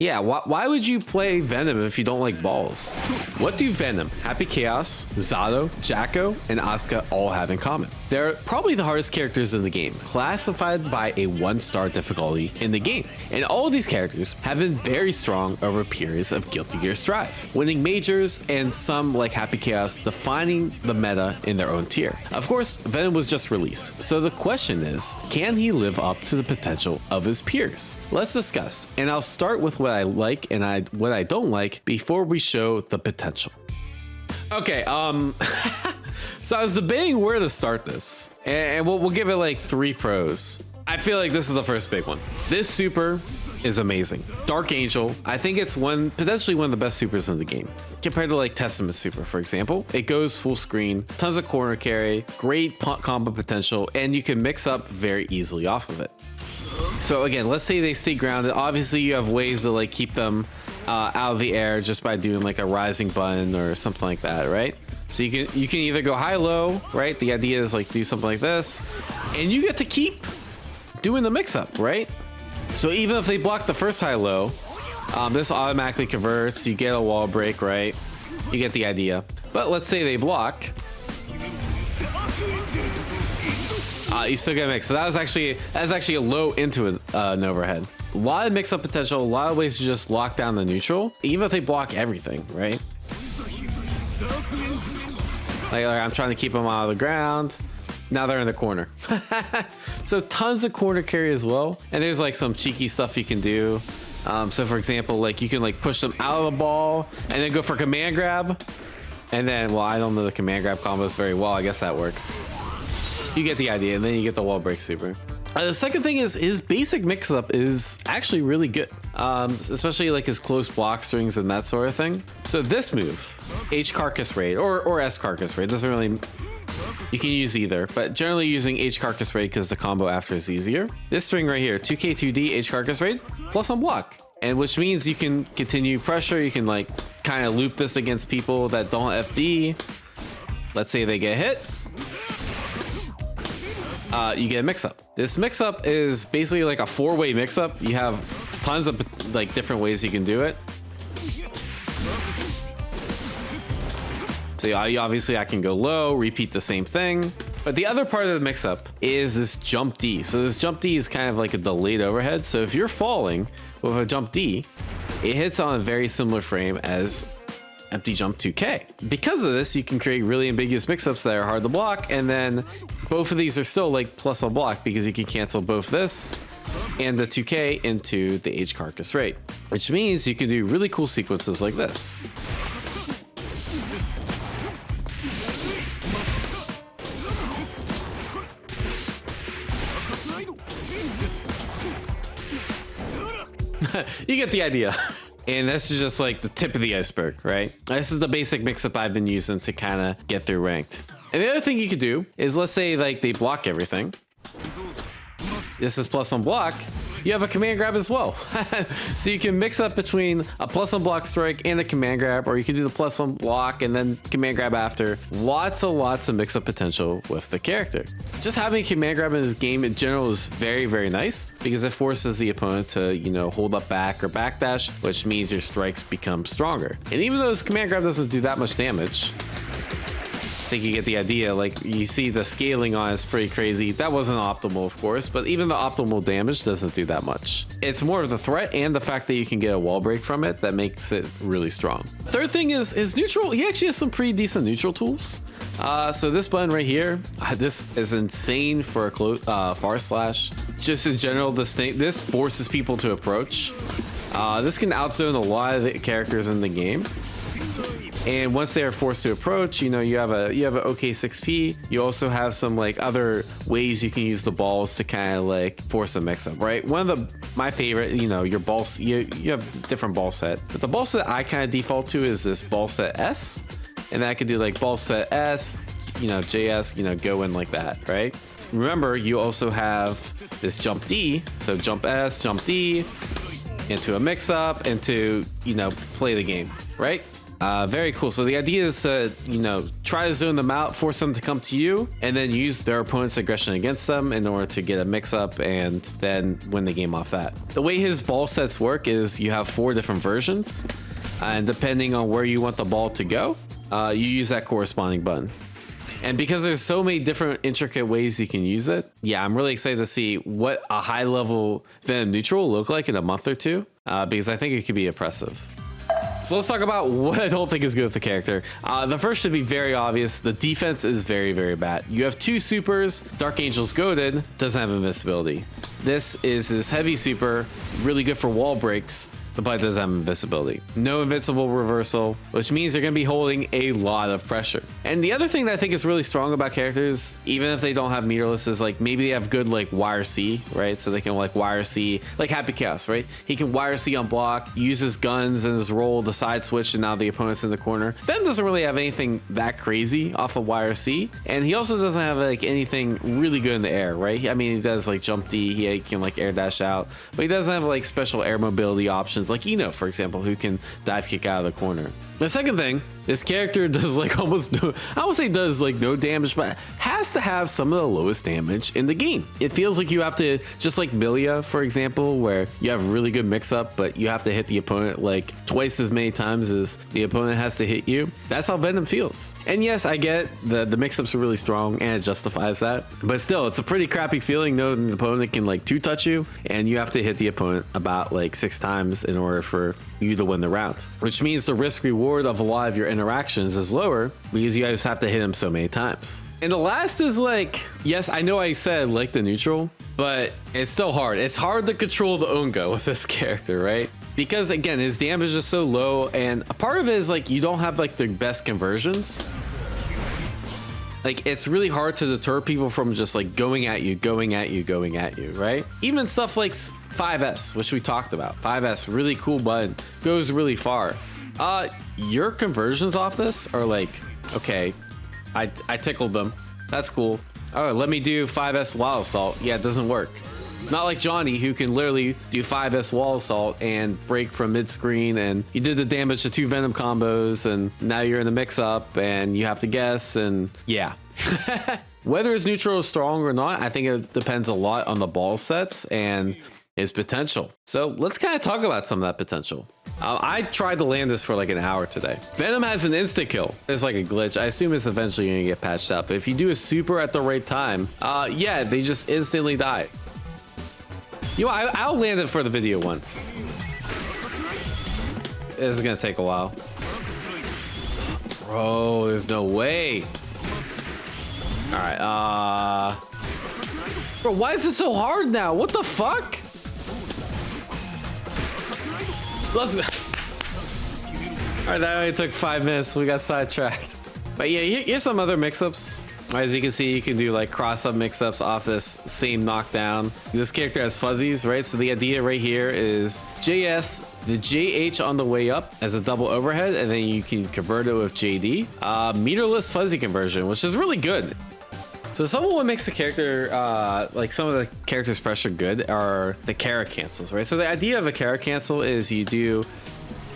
Yeah, why would you play Venom if you don't like balls? What do Venom, Happy Chaos, Zato, Jacko, and Asuka all have in common? They're probably the hardest characters in the game, classified by a 1-star difficulty in the game. And all of these characters have been very strong over periods of Guilty Gear Strive, winning majors and some, like Happy Chaos, defining the meta in their own tier. Of course, Venom was just released, so the question is, can he live up to the potential of his peers? Let's discuss, and I'll start with what I like and what I don't like before we show the potential. Okay, so I was debating where to start this, and we'll give it like 3 pros. I feel like this is the first big one. This super is amazing. Dark Angel, I think it's potentially one of the best supers in the game. Compared to like Testament Super, for example, it goes full screen, tons of corner carry, great combo potential, and you can mix up very easily off of it. So again, let's say they stay grounded. Obviously you have ways to like keep them out of the air just by doing like a rising button or something like that, right? So you can either go high-low, right? The idea is like do something like this, and you get to keep doing the mix-up, right? So even if they block the first high-low, this automatically converts. You get a wall break, right? You get the idea. But let's say they block. You still get a mix. So that's actually a low into an overhead. A lot of mix-up potential. A lot of ways to just lock down the neutral, even if they block everything, right? Like I'm trying to keep them out of the ground. Now they're in the corner. So tons of corner carry as well. And there's like some cheeky stuff you can do. So for example, like you can like push them out of the ball and then go for command grab. And then, well, I don't know the command grab combos very well. I guess that works. You get the idea, and then you get the wall break super. The second thing is his basic mix-up is actually really good, especially like his close block strings and that sort of thing. So this move, H Carcass Raid or S Carcass Raid, doesn't really, you can use either, but generally using H Carcass Raid because the combo after is easier. This string right here, 2K2D H Carcass Raid plus on block, and which means you can continue pressure. You can like kind of loop this against people that don't FD. Let's say they get hit. You get a mix-up. This mix-up is basically like a 4-way mix-up. You have tons of like different ways you can do it. So obviously I can go low, repeat the same thing. But the other part of the mix-up is this jump D. So this jump D is kind of like a delayed overhead. So if you're falling with a jump D, it hits on a very similar frame as empty jump 2K. Because of this, you can create really ambiguous mix-ups that are hard to block, and then both of these are still like plus on block because you can cancel both this and the 2K into the H Carcass Raid, which means you can do really cool sequences like this. You get the idea. And this is just like the tip of the iceberg, right? This is the basic mix-up I've been using to kind of get through ranked. And the other thing you could do is, let's say like they block everything. This is plus on block. You have a command grab as well. So you can mix up between a plus on block strike and a command grab, or you can do the plus on block and then command grab after. Lots of mix-up potential with the character. Just having a command grab in this game in general is very, very nice because it forces the opponent to, you know, hold up back or backdash, which means your strikes become stronger. And even though this command grab doesn't do that much damage, I think you get the idea. Like you see the scaling on it's pretty crazy. That wasn't optimal, of course, but even the optimal damage doesn't do that much. It's more of the threat and the fact that you can get a wall break from it that makes it really strong. Third thing is his neutral. He actually has some pretty decent neutral tools. So this button right here, this is insane for a far slash. Just in general, this forces people to approach. This can outzone a lot of the characters in the game. And once they are forced to approach, you know, you have an OK 6P. You also have some like other ways you can use the balls to kind of like force a mix-up, right? One of my favorite, you know, your balls, you have different ball set, but the ball set I kind of default to is this ball set S, and then I could do like ball set S, you know, JS, you know, go in like that, right? Remember, you also have this jump D, so jump S, jump D, into a mix-up, into, you know, play the game, right? Very cool. So the idea is to, you know, try to zone them out, force them to come to you, and then use their opponent's aggression against them in order to get a mix-up and then win the game off that. The way his ball sets work is you have 4 different versions, and depending on where you want the ball to go, you use that corresponding button. And because there's so many different intricate ways you can use it, yeah, I'm really excited to see what a high-level Venom neutral will look like in a month or two, because I think it could be impressive. So let's talk about what I don't think is good with the character. The first should be very obvious. The defense is very, very bad. You have 2 supers. Dark Angel's Goaded doesn't have invincibility. This is his heavy super, really good for wall breaks, but it does have invisibility. No invincible reversal, which means they're going to be holding a lot of pressure. And the other thing that I think is really strong about characters, even if they don't have meterless, is like maybe they have good like wire C, right? So they can like wire C, like Happy Chaos, right? He can wire C on block, use his guns and his roll, the side switch, and now the opponent's in the corner. Ben doesn't really have anything that crazy off of wire C, and he also doesn't have like anything really good in the air, right? I mean, he does like jump D, he can like air dash out, but he doesn't have like special air mobility options like Eno, for example, who can dive kick out of the corner. The second thing, this character does like almost no, I won't say does like no damage, but has to have some of the lowest damage in the game. It feels like you have to, just like Milia, for example, where you have really good mix up, but you have to hit the opponent like twice as many times as the opponent has to hit you. That's how Venom feels. And yes, I get the mix ups are really strong and it justifies that, but still, it's a pretty crappy feeling knowing the opponent can like 2-touch you and you have to hit the opponent about like 6 times in order for you to win the round, which means the risk reward of a lot of your interactions is lower because you guys have to hit him so many times. And the last is like, yes, I know I said like the neutral, but it's still hard. It's hard to control the Unga with this character, right? Because again, his damage is so low, and a part of it is like you don't have like the best conversions. Like it's really hard to deter people from just like going at you, right? Even stuff like 5S, which we talked about. 5S, really cool button, goes really far. Your conversions off this are like, okay, I tickled them. That's cool. Oh, let me do 5S Wall Assault. Yeah, it doesn't work. Not like Johnny, who can literally do 5S Wall Assault and break from mid-screen, and you did the damage to 2 Venom combos, and now you're in the mix-up, and you have to guess, and yeah. Whether his neutral is strong or not, I think it depends a lot on the ball sets and his potential. So let's kind of talk about some of that potential. I tried to land this for like an hour today. Venom has an insta kill. It's like a glitch. I assume it's eventually gonna get patched up. But if you do a super at the right time, yeah, they just instantly die. You know, I'll land it for the video once. This is gonna take a while. Bro, there's no way. All right, bro, why is this so hard now? What the fuck? Let's go. All right, that only took 5 minutes. We got sidetracked. But yeah, here's some other mix-ups. As you can see, you can do like cross-up mix-ups off this same knockdown. This character has fuzzies, right? So the idea right here is JS, the JH on the way up as a double overhead, and then you can convert it with JD. Meterless fuzzy conversion, which is really good. So some of what makes the character, like some of the character's pressure good are the Kara cancels, right? So the idea of a Kara cancel is you do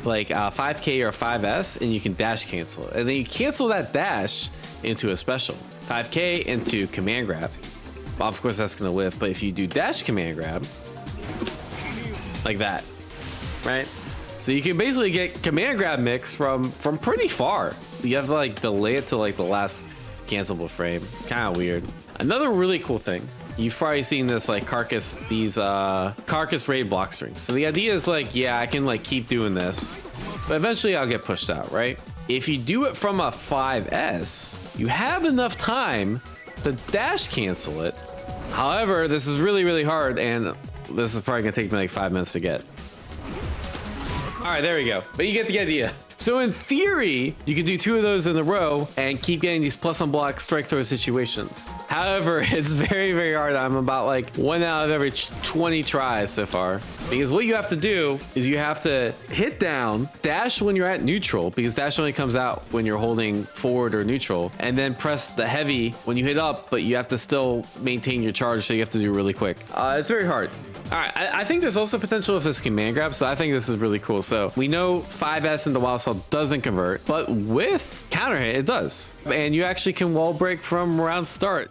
like 5K or 5S and you can dash cancel it. And then you cancel that dash into a special. 5K into command grab. Well, of course that's gonna live, but if you do dash command grab, like that, right? So you can basically get command grab mix from pretty far. You have to like delay it to like the last cancelable frame. It's kind of weird. Another really cool thing, you've probably seen this like carcass, these carcass raid block strings. So the idea is like, yeah, I can like keep doing this, but eventually I'll get pushed out, right? If you do it from a 5S, you have enough time to dash cancel it. However, this is really, really hard, and this is probably gonna take me like 5 minutes to get. All right, there we go. But you get the idea. So in theory, you could do 2 of those in a row and keep getting these plus on block strike throw situations. However, it's very, very hard. I'm about like 1 out of every 20 tries so far. Because what you have to do is you have to hit down, dash when you're at neutral, because dash only comes out when you're holding forward or neutral, and then press the heavy when you hit up, but you have to still maintain your charge, so you have to do really quick. It's very hard. All right, I think there's also potential if this command grab, so I think this is really cool. So we know 5S into Wild Assault doesn't convert, but with counter hit, it does. And you actually can wall break from round start.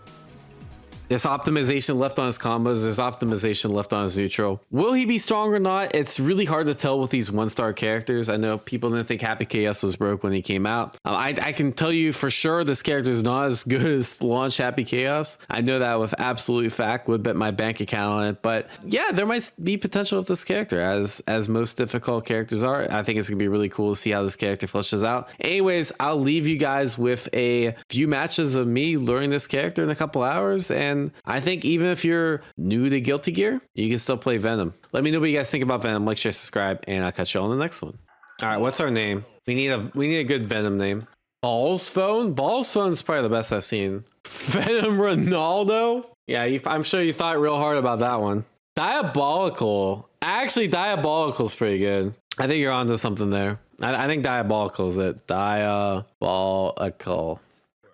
There's optimization left on his combos. There's optimization left on his neutral. Will he be strong or not? It's really hard to tell with these one-star characters. I know people didn't think Happy Chaos was broke when he came out. I can tell you for sure this character is not as good as launch Happy Chaos. I know that with absolute fact. Would bet my bank account on it. But yeah, there might be potential with this character, as most difficult characters are. I think it's gonna be really cool to see how this character fleshes out. Anyways, I'll leave you guys with a few matches of me learning this character in a couple hours, and I think even if you're new to Guilty Gear, you can still play Venom. Let me know what you guys think about Venom. Like, share, subscribe, and I'll catch you on the next one. All right, what's our name? We need a good Venom name. Balls Phone? Balls Phone is probably the best I've seen. Venom Ronaldo? Yeah, I'm sure you thought real hard about that one. Diabolical. Actually, Diabolical is pretty good. I think you're onto something there. I think Diabolical is it. Diabolical.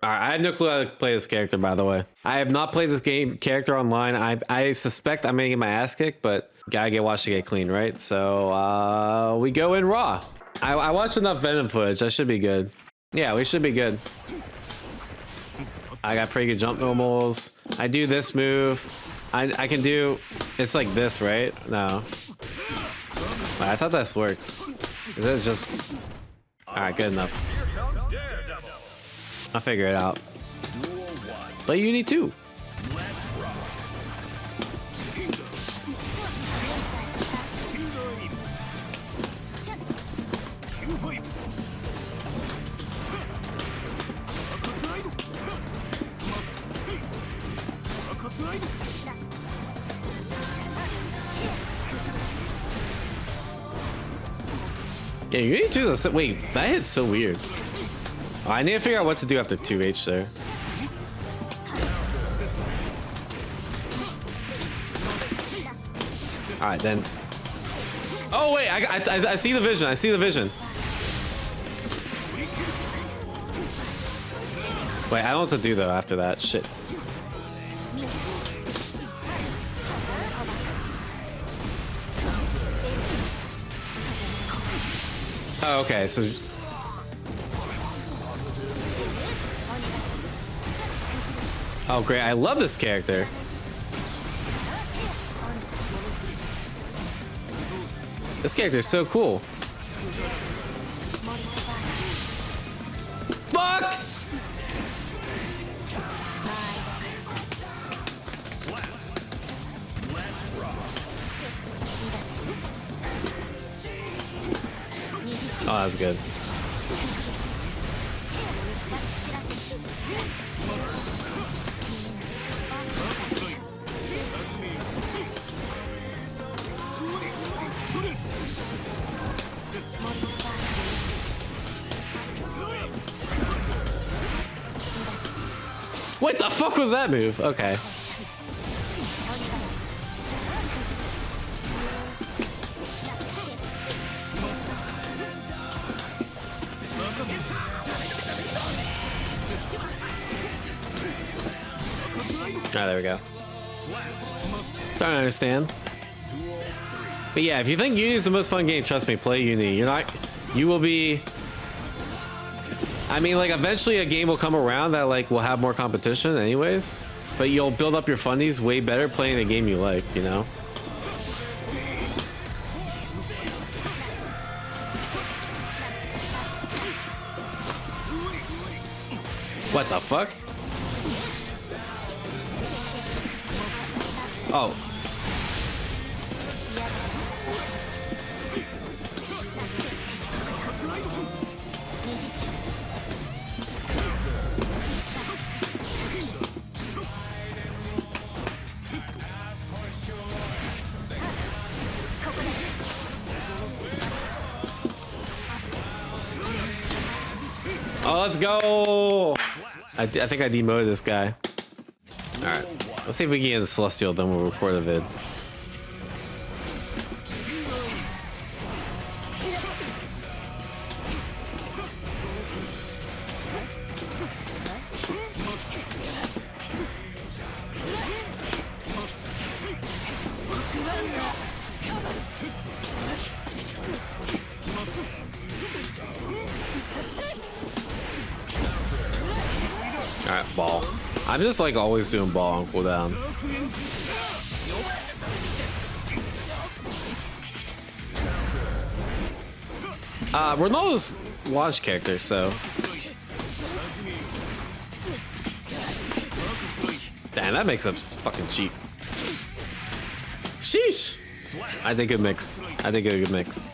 All right, I have no clue how to play this character, by the way. I have not played this character online. I suspect I'm gonna get my ass kicked, but gotta get washed to get clean, right? So we go in raw. I watched enough Venom footage. I should be good. Yeah, we should be good. I got pretty good jump normals. I do this move. I can do, it's like this, right? No. I thought this works. Is it just, all right, good enough. I'll figure it out. But you need to. Yeah, you need to. Wait, that hits so weird. Oh, I need to figure out what to do after 2H there. All right, then. Oh wait, I see the vision. I see the vision. Wait, I don't know what to do though after that. Shit. Oh, okay, so. Oh, great. I love this character. This character is so cool. Fuck! Oh, that's good. What the fuck was that move? Okay. Oh, there we go. Starting to understand. But yeah, if you think Uni is the most fun game, trust me, play Uni. You will be. I mean, like, eventually a game will come around that, like, will have more competition anyways. But you'll build up your fundies way better playing a game you like, you know? What the fuck? Oh. Oh, let's go! I think I demoted this guy. Alright, let's see if we can get the Celestial, then we'll record a vid. Ball. I'm just like always doing ball on cooldown. Ronaldo's launch character, so. Damn, that makes up fucking cheap. Sheesh. I think it mix. I think it a good mix.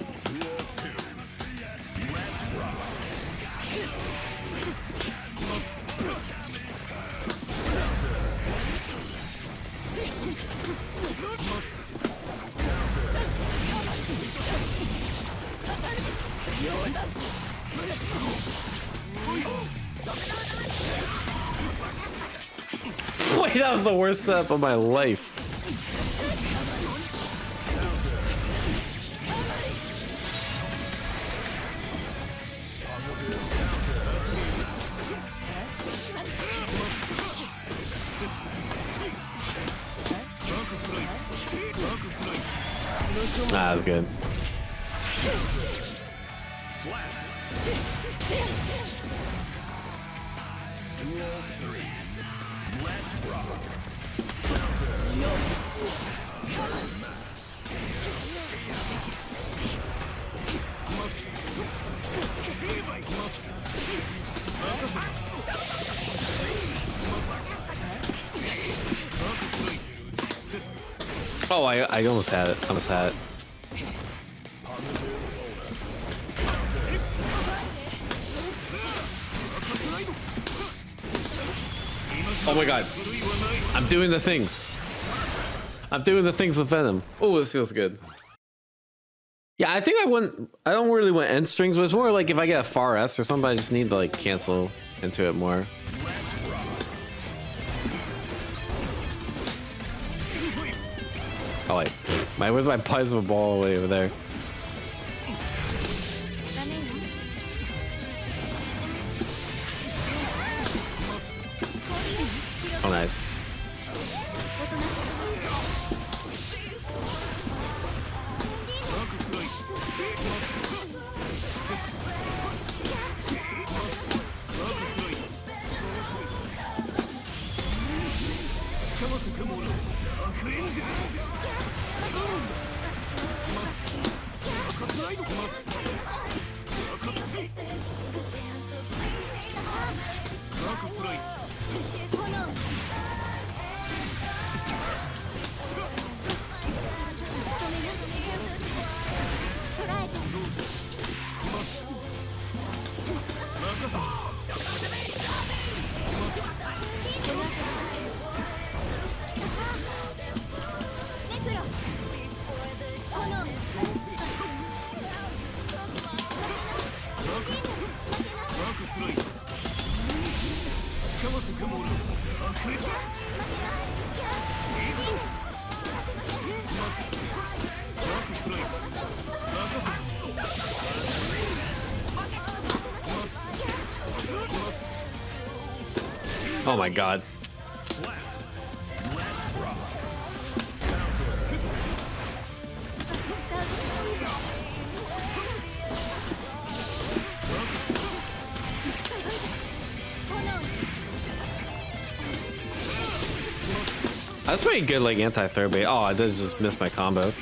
Wait, that was the worst setup of my life. Nah, that's good. Oh, I almost had it. Almost had it. Oh my god. I'm doing the things. I'm doing the things with Venom. Oh, this feels good. Yeah, I think I don't really want end strings, but it's more like if I get a far S or something, I just need to like cancel into it more. Oh wait, where's my plasma ball away over there? Oh nice. Oh my god. That's pretty good, like anti-third bait. Oh, I did just miss my combo.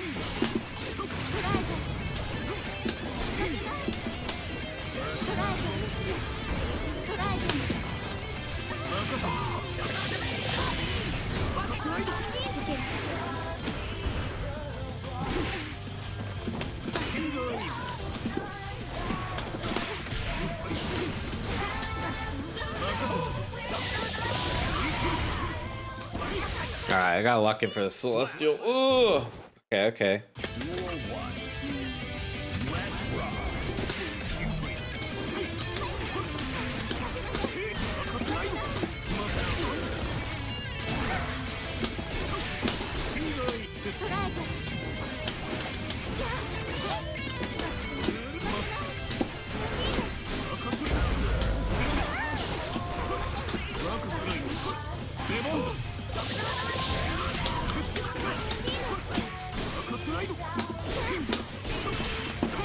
Alright, I gotta lock in for the Celestial. Ooh! Okay, okay.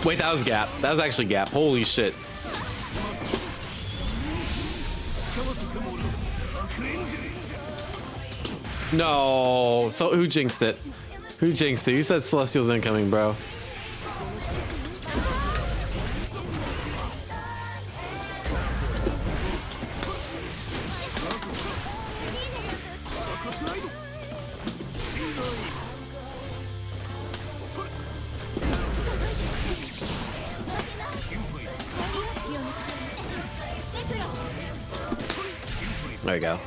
Wait, that was gap. That was actually gap. Holy shit. No. So who jinxed it? Who jinxed it? You said Celestial's incoming, bro. There you go.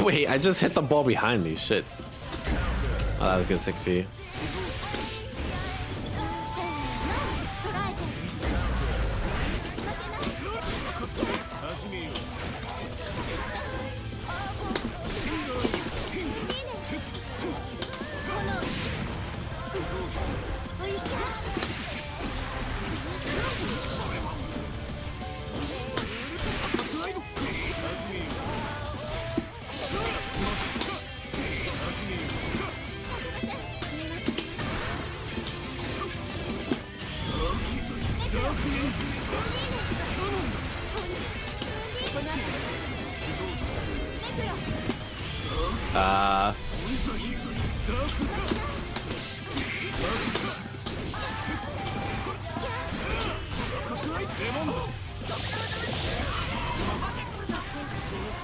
Wait, I just hit the ball behind me. Shit. Oh, that was good 6P.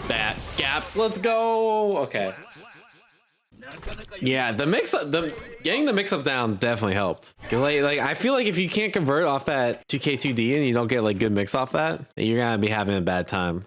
That gap. Let's go. Okay. Yeah, getting the mix up down definitely helped. Cause like I feel like if you can't convert off that 2K2D and you don't get like good mix off that, you're gonna be having a bad time.